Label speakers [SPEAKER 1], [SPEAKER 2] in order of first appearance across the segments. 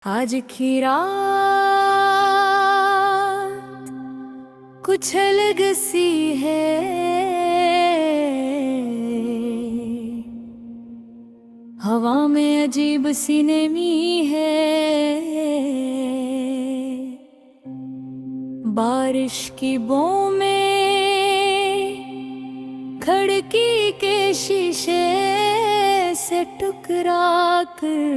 [SPEAKER 1] आज की रात कुछ अलग सी है। हवा में अजीब सी नमी है। बारिश की बूंदें खिड़की के शीशे से टकरा कर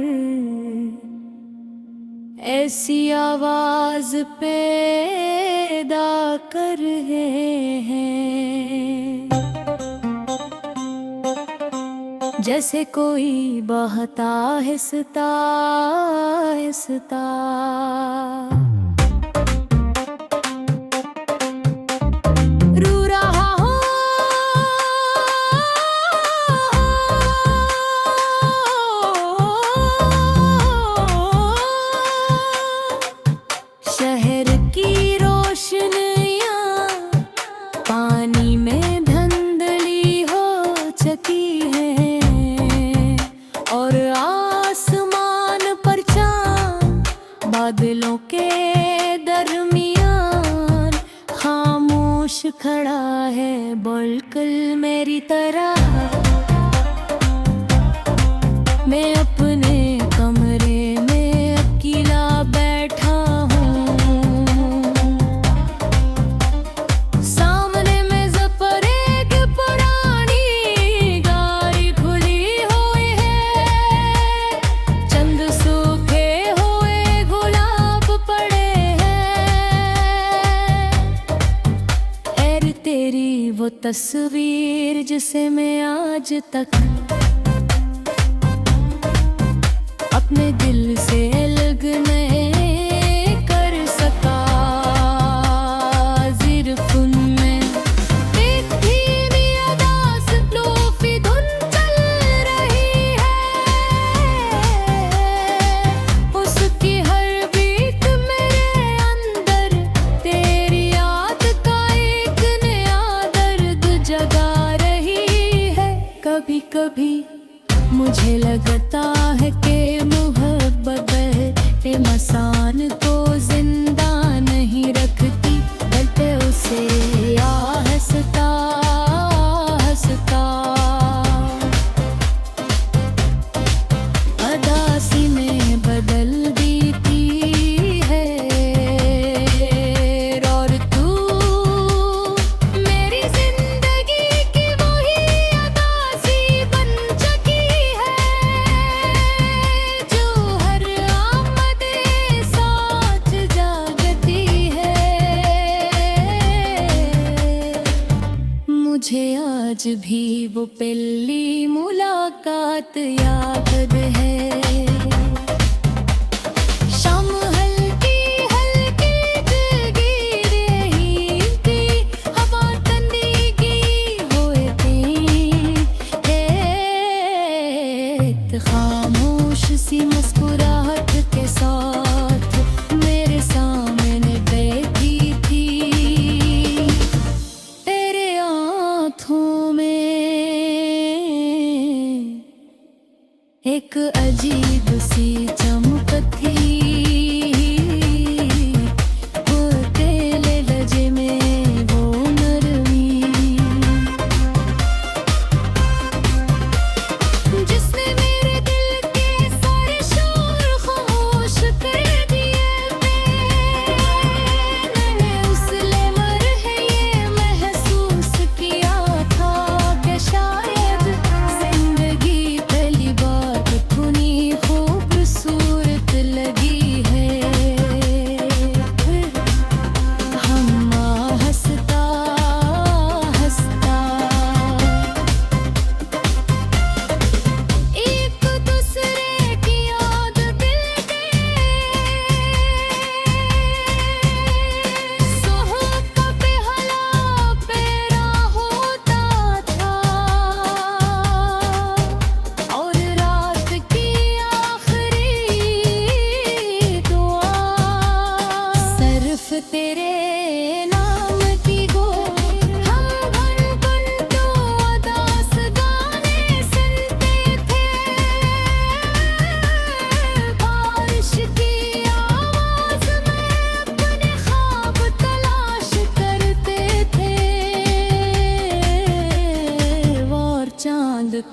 [SPEAKER 1] ऐसी आवाज पैदा कर रहे हैं जैसे कोई बहता आहिस्ता आहिस्ता रू रहा हो। शहर की रोशनियाँ पानी में धुंधली हो चुकी हैं और आसमान पर चाँद बादलों के दरमियान खामोश खड़ा है बिल्कुल मेरी तरह। मैं अपने कमरे में अकेला बैठा हूँ। सामने मेज़ पर एक पुरानी गाड़ी खुली हुई है। चंद सूखे हुए गुलाब पड़े हैं। ऐ तेरी वो तस्वीर जिसे मैं आज तक अपने दिल से अलग नहीं कर सका। ज़िर्फ़ उनमें एक धीमी अदास लोफी धुन चल रही है। उसकी हर बीट मेरे अंदर तेरी याद का एक नया दर्द जगा रही है। कभी कभी मुझे लगता है कि मोहब्बत बेमसान को जिंदा नहीं रखती बल्कि उसे आहिस्ता आहिस्ता अदासी में बदल देती है। और तू मेरी जिंदगी की वही अदासी बन चुकी है जो हर आमदे साथ जागती है। मुझे आज भी वो पहली मुलाकात याद है। शाम हल्की हल्की जगी रही थी, हवा ठंडी की हुई थी। एक खामोश सी मुस्कुराहट के साथ मेरे सामने बैठी थी। तेरे आँखों में एक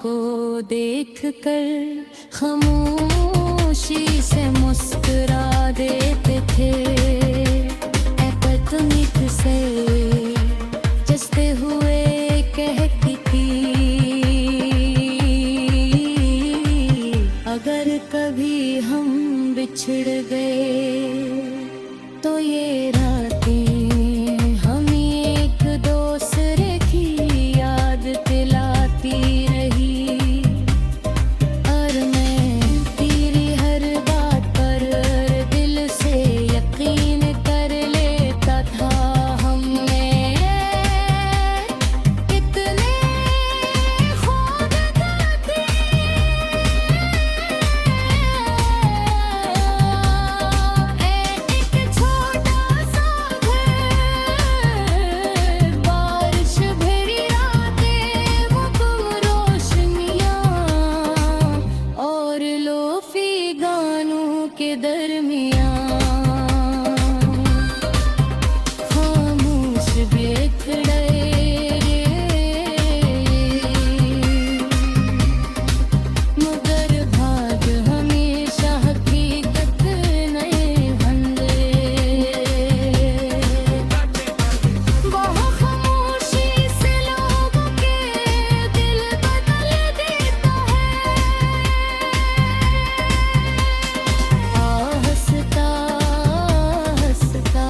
[SPEAKER 1] को देखकर खामोशी से मुस्कुरा देते थे। ऐ पतनीत से जसते हुए कहती थी, अगर कभी हम बिछड़ गए तो ये रातें हमें एक दूसरे की याद दिलाती रही। और मैं तेरी हर बात पर दिल से यकीन कर लेता था। हमने इतने ख्वाब देखे, एक छोटा सा घर, बारिश भरी रातें, वो गुम रोशनियां और लोफी गानों के दरमियां खामोश बिखरे। मगर भाग हमेशा हकीकत नहीं भंगे। बहुत खामोशी से लोगों के दिल बदल देता है। हंसता हंसता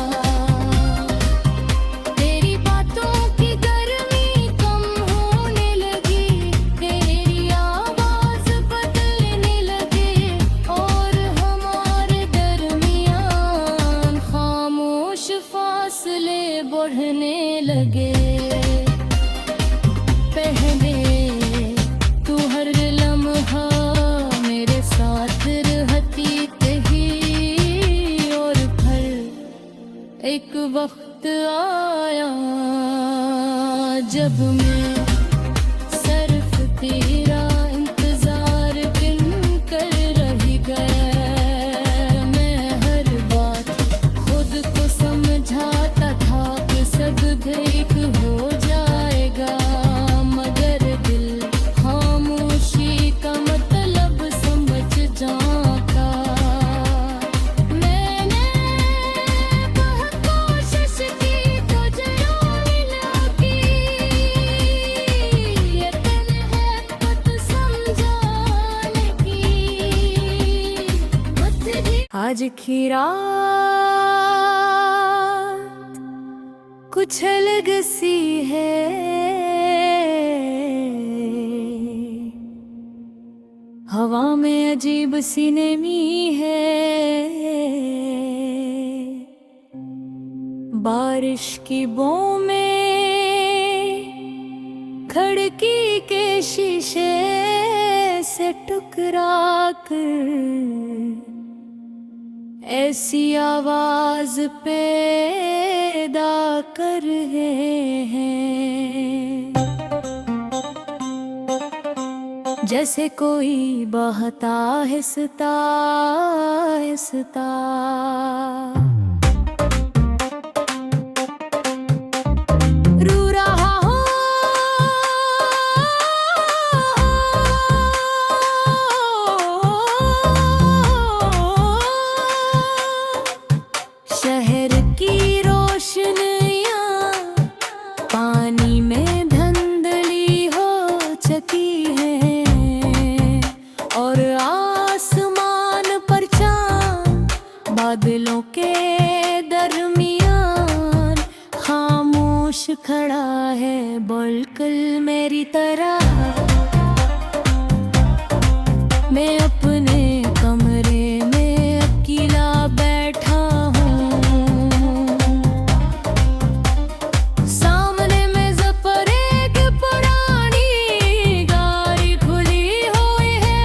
[SPEAKER 1] तेरी बातों की गर्मी कम होने लगी, तेरी आवाज बदलने लगे और हमारे दरमियान खामोश फासले बढ़ने लगे। पहले तू हर लम्हा मेरे साथ रहती थी, और फिर एक वक्त आया जब मैं सिर्फ तेरा इंतजार बिन कर रही गया। मैं हर बात खुद को समझाता था कि सब ठीक हो जाएगा, मगर दिल खामोशी का मतलब समझ जाता। मैंने बहुत कोशिश की तुझे रोने की, ये तन्हाई मत समझाने की, मत भी। आज की रात कुछ अलग सी है, हवा में अजीब सी नमी है। बारिश की बूंद में खिड़की के शीशे से टकरा कर ऐसी आवाज पैदा कर रहे हैं, जैसे कोई बहता आहिस्ता आहिस्ता रू रहा हो। शहर की रोशनियां पानी में धुंधली हो चुकी हैं, और आसमान पर चांद बादलों के दरमियान खामोश खड़ा है, बिल्कुल मेरी तरह। मैं अपने कमरे में अकेला बैठा हूँ, सामने मेज़ पर एक पुरानी गाड़ी खुली हुई है,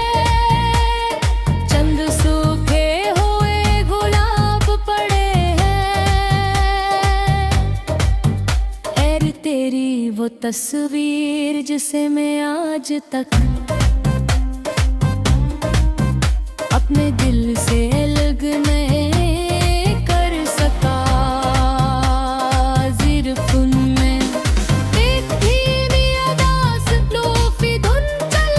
[SPEAKER 1] चंद सूखे हुए गुलाब पड़े हैं। ऐ तेरी वो तस्वीर जिसे मैं आज तक अपने दिल से अलग नहीं कर सका। जिरफुन में एक धीमी अदास लोफी धुन चल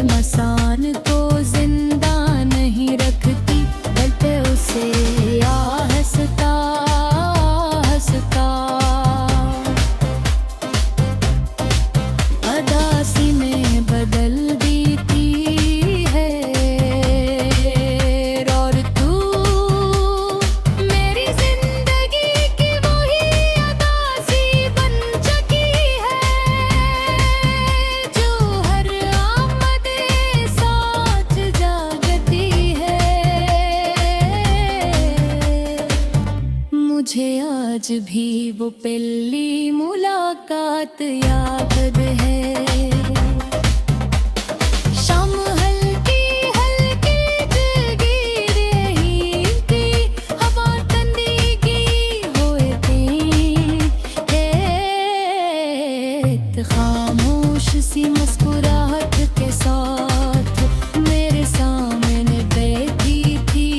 [SPEAKER 1] मसान को जिंदा नहीं रखती, बल्कि उसे आहिस्ता आहिस्ता अदासी में बदल देती है। और तू मेरी जिंदगी की वही अदासी बन चुकी है, जो हर आमदे साथ जागती है। मुझे आज भी वो पहली मुलाकात याद है। शाम हल्की हल्की जगीर रही थी, हवा ठंडी की हुए थी, एक खामोश सी मुस्कुराहट के साथ मेरे सामने बैठी थी।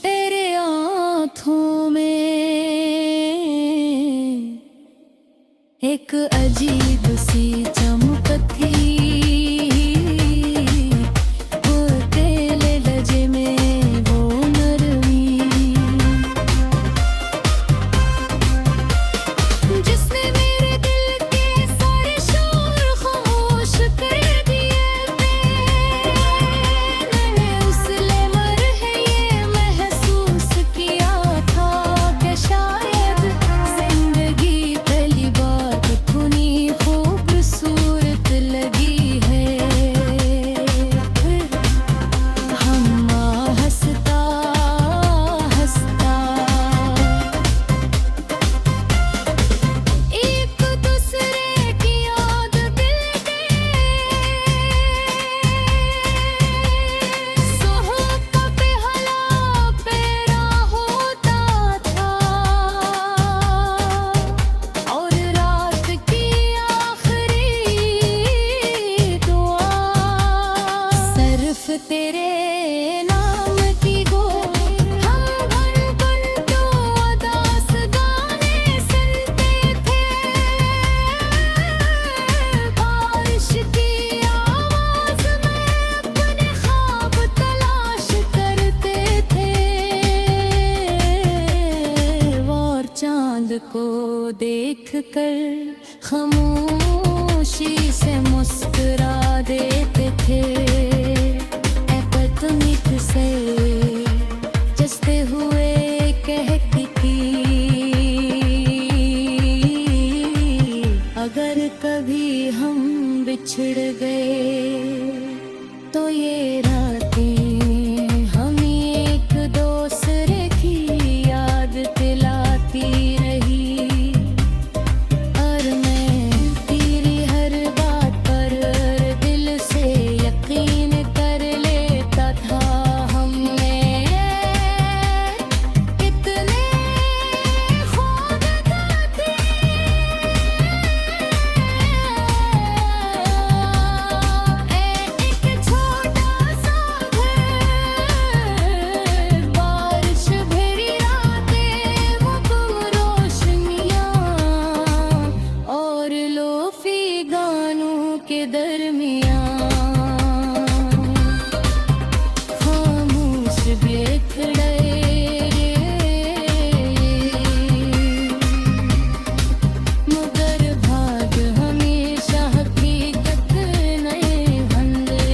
[SPEAKER 1] तेरे आँखों में एक अजीब सी चमक थी, वो तेरे लहजे में वो नरमी, जिसने मेरे दिल के सारे शोर खामोश कर दिए थे। मैंने उस लम्हे ये महसूस किया था कि शायद जिंदगी पहली बार इतनी खूबसूरत लगी है। हम हंसता हंसता एक दूसरे की याद दिल के सोहब का बेहला पेरा होता था, और रात की आखिरी दुआ सिर्फ तेरे नाम की गो। हम गुनगुन तो उदास गाने सुनते थे, बारिश की आवाज में अपने ख्वाब तलाश करते थे, और चांद को देखकर खामोशी से मुस्कुरा देते थे। ऐ पतंग से जसते हुए कहती थी, अगर कभी हम बिछड़ गए तो ये रातें हमें एक दूसरे की याद दिलाती रही। और मैं तेरी हर बात पर दिल से यकीन कर लेता था। हमने कितने ख्वाब खाते, एक छोटा सा घर, बारिश भरी रातें, वो गुम रोशनियाँ, और लोफी गानों के दरमियाँ खामोश बिखरे। मगर भाग हमेशा हकीकत नहीं बंदे,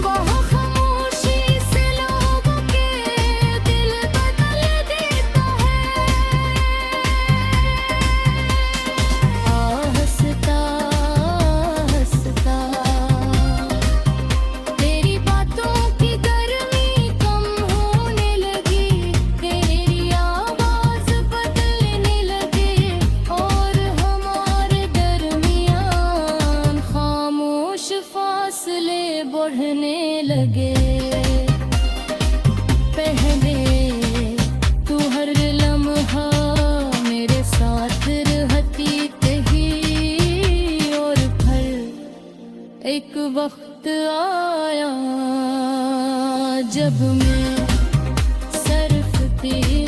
[SPEAKER 1] वो खामोशी से लोगों के दिल बदल देता है। आहिस्ता आहिस्ता तेरी बातों की गर्मी कम होने लगी, तेरी आवाज बदलने लगी, और हमारे दरमियान खामोश फासले बढ़ने लगे। पहले तू हर लम्हा मेरे साथ रहती थी, और फिर एक वक्त आया जब मैं सिर्फ तेरे